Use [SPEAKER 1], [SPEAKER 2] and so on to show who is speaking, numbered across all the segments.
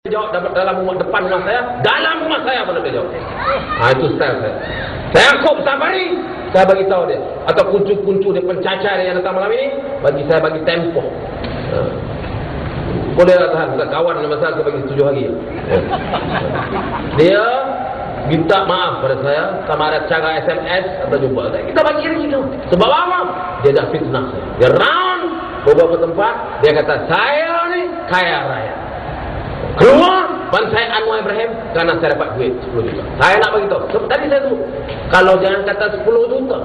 [SPEAKER 1] jawab dalam rumah depan rumah saya, dalam rumah saya pun dia jawab. Itu style saya. Saya angkut safari, saya bagi tahu dia. Atau kuncu-kuncu dia pencacar yang datang malam ini, bagi saya bagi tempoh. Boleh lah tahan, bukan kawan nama saya bagi 7 hari. Dia minta maaf pada saya, sama ada cara SMS atau jumpa saya. Kita bagi ini kita. Sebab apa? Dia dah fitnah saya. Dia round beberapa tempat, dia kata saya ni kaya raya. Keluar Bansai Anwar Ibrahim karena saya dapat duit 10 juta. Saya nak bagi tahu. Tadi saya tu, kalau jangan kata 10 juta,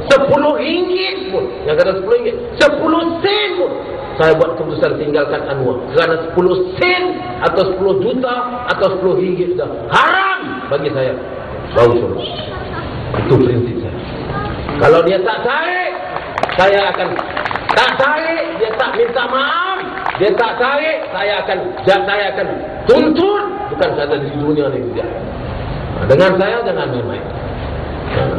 [SPEAKER 1] 10 ringgit pun, yang kata 10 ringgit, 10 sen pun, saya buat keputusan tinggalkan Anwar. Kerana 10 sen atau 10 juta atau 10 ringgit sudah haram bagi saya. Bau suruh. Itu prinsip saya. Kalau dia tak tarik, saya akan tak tarik, dia tak minta maaf, dia tak tarik, saya akan tuntut, bukan saja di dunia ni dia. Dengan saya jangan main-main.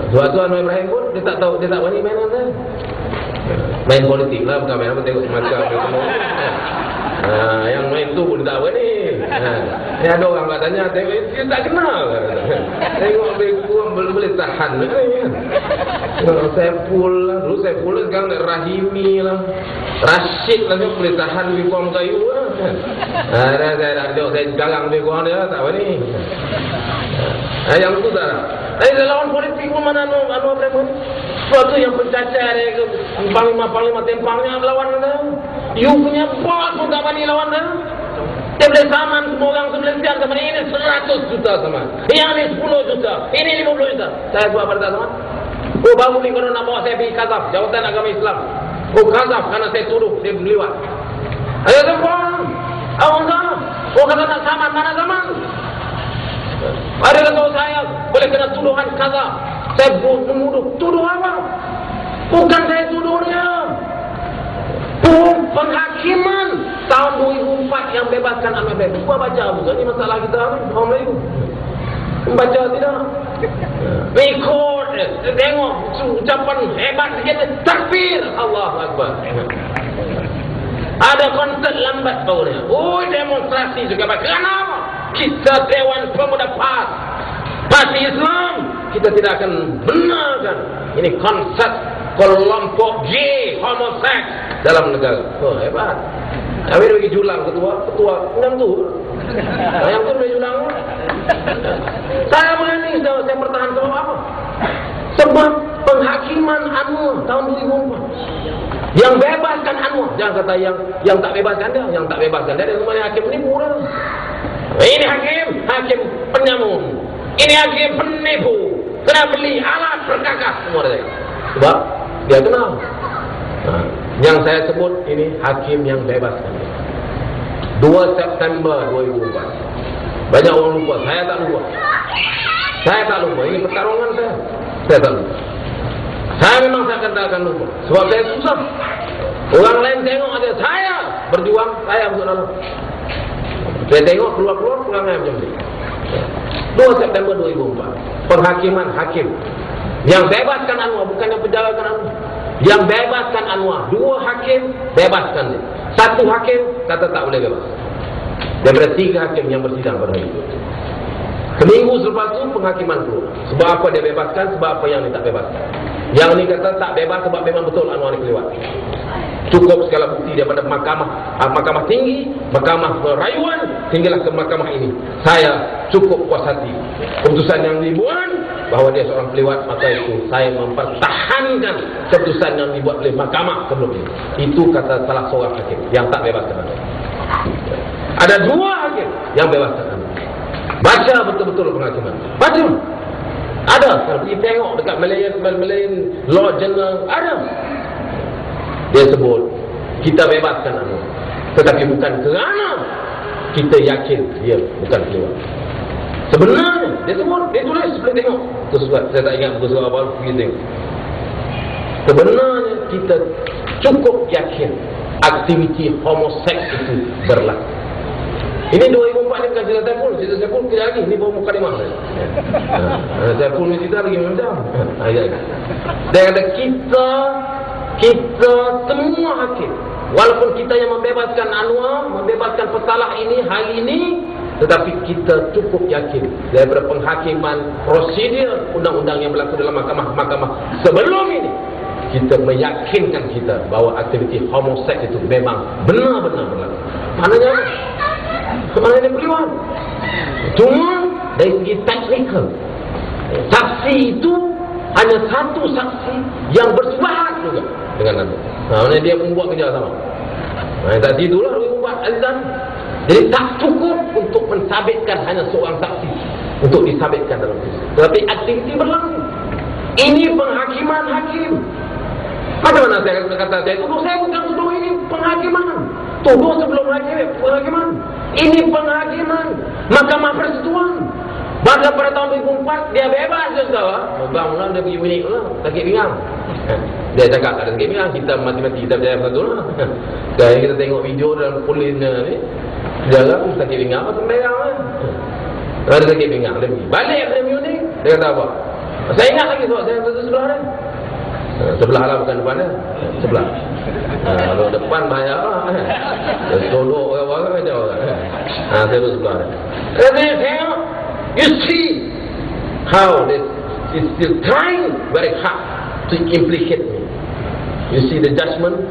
[SPEAKER 1] Suatu Anwar Ibrahim pun dia tak tahu, dia tak berani main dengan saya. Main politik lah, bukan main apa, tengok macam yang main tu pun tak berani. Ni ada orang katanya tengok dia tak kenal. Tengok beku boleh tahan kan. Saiful lah, dulu Saiful lah, sekarang Rahimi lah, Rashid lah, dia boleh tahan beku kayu lah. Saya tengok saya galang beku dia tak berani. Yang tu tak ada. Saya lawan politik pun mana Anwar Ibrahim. Suatu yang pencacar dia ke panglima tempangnya lawan dia. You punya bos pun tak berani lawan dia. Dia boleh saman semua orang Malaysia sama ini 100 juta sama. Yang ni 10 juta, ini 50 juta. Saya buat pada sama. Oh baru ni kalau nak bawa saya pergi Kazaf, Jawatan Agama Islam. Oh Kazaf karena saya tuduh dia berliwat. Ayo tempang. Awak sana. Oh kata nak saman, mana saman? Ada kata saya boleh kena tuduhan Kazaf. Saya menuduh. Tuduh apa? Bukan saya tuduh dia. Penghakiman tahun 2004 yang bebaskan Anwar Ibrahim. Gua baca bukan ini masalah kita orang Melayu. Membaca tidak. Rekod, tengok ucapan hebat sikit, takbir, Allahu Akbar. Ada konsert lambat baunya. Oh demonstrasi juga pak. Kenapa? Kita Dewan Pemuda PAS, Parti Islam, kita tidak akan benarkan ini konsert kelompok G homoseks dalam negara. Oh hebat. Habis bagi julang ketua enam tu. Yang tu bagi julang. Saya berani saya bertahan sebab apa? Sebab penghakiman Anwar tahun 2004 yang bebaskan Anwar. Jangan kata yang tak bebaskan dia, yang tak bebaskan dia sebenarnya hakim penipu dah. Ini hakim penyamun. Ini hakim penipu. Kena beli alat perkakas semua dia. Sebab dia kenal. Yang saya sebut ini hakim yang bebaskan. 2 September 2004. Banyak orang lupa, saya tak lupa. Saya tak lupa, ini pertarungan saya. Saya tak lupa. Saya memang saya akan lupa. Sebab saya susah. Orang lain tengok aja saya berjuang, saya masuk dalam. Saya tengok keluar pulangnya macam ni. 2 September 2004. Penghakiman hakim yang bebaskan Anwar, bukan yang penjarakan Anwar. Yang bebaskan Anwar, 2 hakim bebaskan dia. 1 hakim kata tak boleh bebas. Daripada 3 hakim yang bersidang pada hari itu. Seminggu selepas itu penghakiman keluar. Sebab apa dia bebaskan, sebab apa yang dia tak bebaskan. Yang ni kata tak bebas sebab memang betul Anwar ni kelewat. Cukup segala bukti daripada mahkamah tinggi, mahkamah rayuan, tinggilah ke mahkamah ini. Saya cukup puas hati. Keputusan yang dibuat bahawa dia seorang pelewat, maka itu saya mempertahankan keputusan yang dibuat oleh mahkamah sebelum ini. Itu kata salah seorang hakim yang tak bebaskan Anwar. Ada 2 hakim yang bebaskan Anwar. Baca betul-betul penghakiman. Baca. Ada. Kalau pergi tengok dekat Malayan Law Journal, ada. Dia sebut kita bebaskan Anwar, tetapi bukan kerana kita yakin dia bukan kelewat. Sebenarnya dia sebut, dia tulis, boleh tengok. Saya tak ingat buku surat apa, pergi tengok. Sebenarnya kita cukup yakin aktiviti homoseks itu berlaku. Ini 2004 ni bukan cerita Saiful. Cerita Saiful kejap lagi. Ini baru mukadimah. Saiful ni cerita lagi macam. Dia kata kita semua hakim, walaupun kita yang membebaskan Anwar, membebaskan pesalah ini hari ini, Tetapi kita cukup yakin daripada penghakiman prosedur undang-undang yang berlaku dalam mahkamah sebelum ini, kita meyakinkan kita bahawa aktiviti homoseks itu memang benar-benar berlaku. Maknanya beliau. Cuma dari segi teknikal, saksi itu hanya satu saksi yang bersubhat juga dengan anda. Maknanya dia membuat kerja sama. Tak itulah dia membuat azan. Jadi tak cukup untuk mensabitkan hanya seorang saksi untuk disabitkan dalam kes. Tetapi aktiviti berlaku. Ini penghakiman hakim. Macam mana saya kata saya tuduh? Saya bukan tuduh, ini penghakiman. Tuduh sebelum penghakiman. Ini penghakiman Mahkamah Persekutuan. Pada tahun 2004 dia bebas je tahu. Bang lah dia pergi unik lah, sakit pinggang. Dia cakap ada sakit pinggang, kita mati-mati kita percaya satu lah. Dan kita tengok video dalam polisnya ni, dia kata sakit pinggang apa sembarang lah. Ada sakit pinggang, dia pergi balik dari unik. Dia kata apa? Saya ingat lagi sebab saya satu sebelah dia. Sebelah lah, bukan depan dia. Sebelah. Kalau depan banyak lah. Tolok orang-orang macam saya duduk sebelah dia. Dia tengok. You see how this is still trying very hard to implicate me. You see the judgment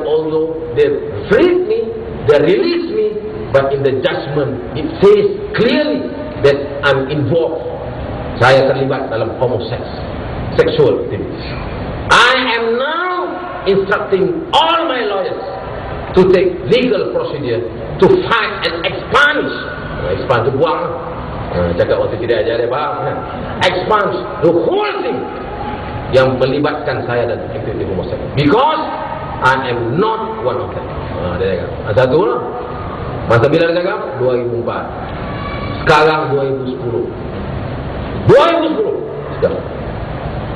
[SPEAKER 1] although they freed me, they released me, but in the judgment it says clearly that I'm involved. Saya terlibat dalam homosexual activities. I am now instructing all my lawyers to take legal procedure to fight and expunge. Expunge itu buang. Cakap waktu tidak ajar dia faham. Expunge the whole thing yang melibatkan saya dan aktiviti homoseks. Because I am not one of them. Dia cakap. Satu lah. Masa bila dia cakap? 2004. Sekarang 2010. 2010. Sekarang.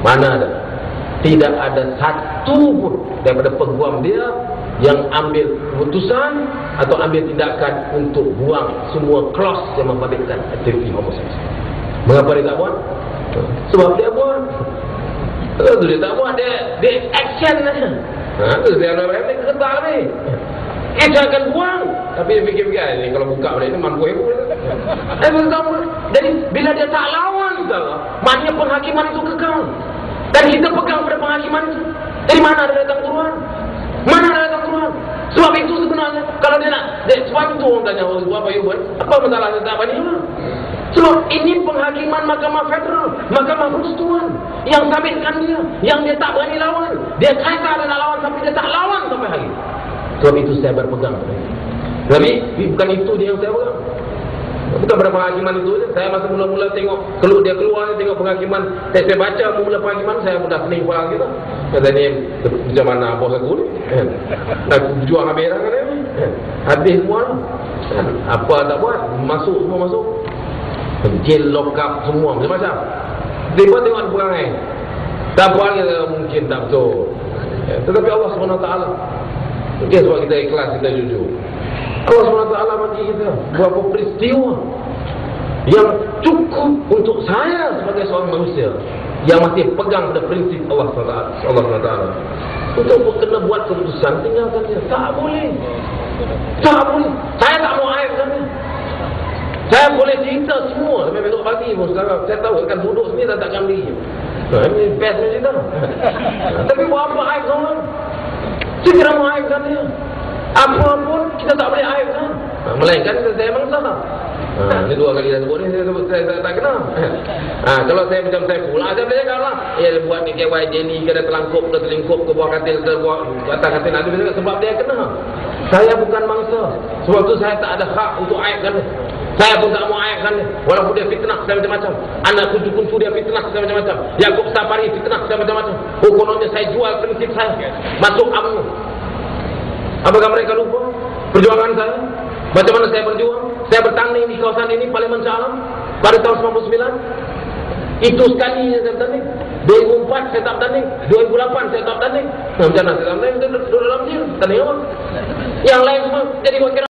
[SPEAKER 1] Mana ada? Tidak ada satu pun daripada peguam dia yang ambil keputusan atau ambil tindakan untuk buang semua clause yang membabitkan aktiviti homoseks. Mengapa dia tak buat? Sebab dia buat. Kalau dia tak buat, dia action saja. Itu dia orang lain ketal ni. Dia akan buang. Tapi dia fikir-fikir ni kalau buka balik ni mampu ibu. Jadi bila dia tak lawan, maknanya penghakiman itu kekal. Dan kita pegang pada penghakiman itu. Dari mana ada datang turuan? Mana ada datang turuan? Sebab itu sebenarnya kalau dia nak, sebab itu orang tanya, apa you buat? Apa masalah dia tak apa ni? Sebab ini penghakiman Mahkamah Federal, Mahkamah Persekutuan yang sabitkan dia, yang dia tak berani lawan. Dia kata dia nak lawan tapi dia tak lawan sampai hari. Sebab itu saya berpegang. Tapi bukan itu dia yang saya pegang. Bukan pada penghakiman itu. Saya masa mula-mula tengok dia keluar, tengok penghakiman, saya baca mula penghakiman, saya sudah pening kepala kita. Kata ni macam mana bos aku ni, nak jual kamera kan ni, habis semua lah. Apa tak buat, semua masuk jail, lock up semua macam-macam. Dia tengok ada perangai tak buat, mungkin tak betul. Tetapi Allah SWT mungkin sebab kita ikhlas, kita jujur, Allah SWT bagi kita beberapa peristiwa yang cukup untuk saya sebagai seorang manusia yang masih pegang pada prinsip Allah SWT untuk kena buat keputusan, tinggalkan dia. Tak boleh. Saya tak mau aibkan dia. Saya boleh cerita semua sampai besok pagi pun sekarang. Saya tahu akan duduk sini dan takkan diri. Ini best cerita. Tapi buat apa aib orang? Saya kira mau aibkan dia. Apa pun kita tak boleh aibkan. Melainkan saya memang salah. Ini dua kali dah sebut ni, saya tak kenal. Kalau saya macam saya pula, saya boleh cakap lah. Dia buat ni KYJ ni, dia terlangkup ke selingkup ke bawah katil, ke bawah atas katil nanti, sebab dia kena. Saya bukan mangsa. Sebab tu saya tak ada hak untuk aibkan dia. Saya pun tak mau aibkan dia. Walaupun dia fitnah saya macam-macam. Anak kuncu-kuncu dia fitnah saya macam-macam. Yaakob Safari fitnah saya macam-macam. Kononnya saya jual prinsip saya. Masuk UMNO. Apakah mereka lupa perjuangan saya? Macam mana saya berjuang? Saya bertanding di kawasan ini, Parlimen Shah Alam, pada tahun 99. Itu sekali saya bertanding. 2004 saya tak bertanding. 2008 saya tak bertanding. Macam mana saya tak bertanding? Duduk dalam jail. Tanding apa? Yang lain semua jadi wakil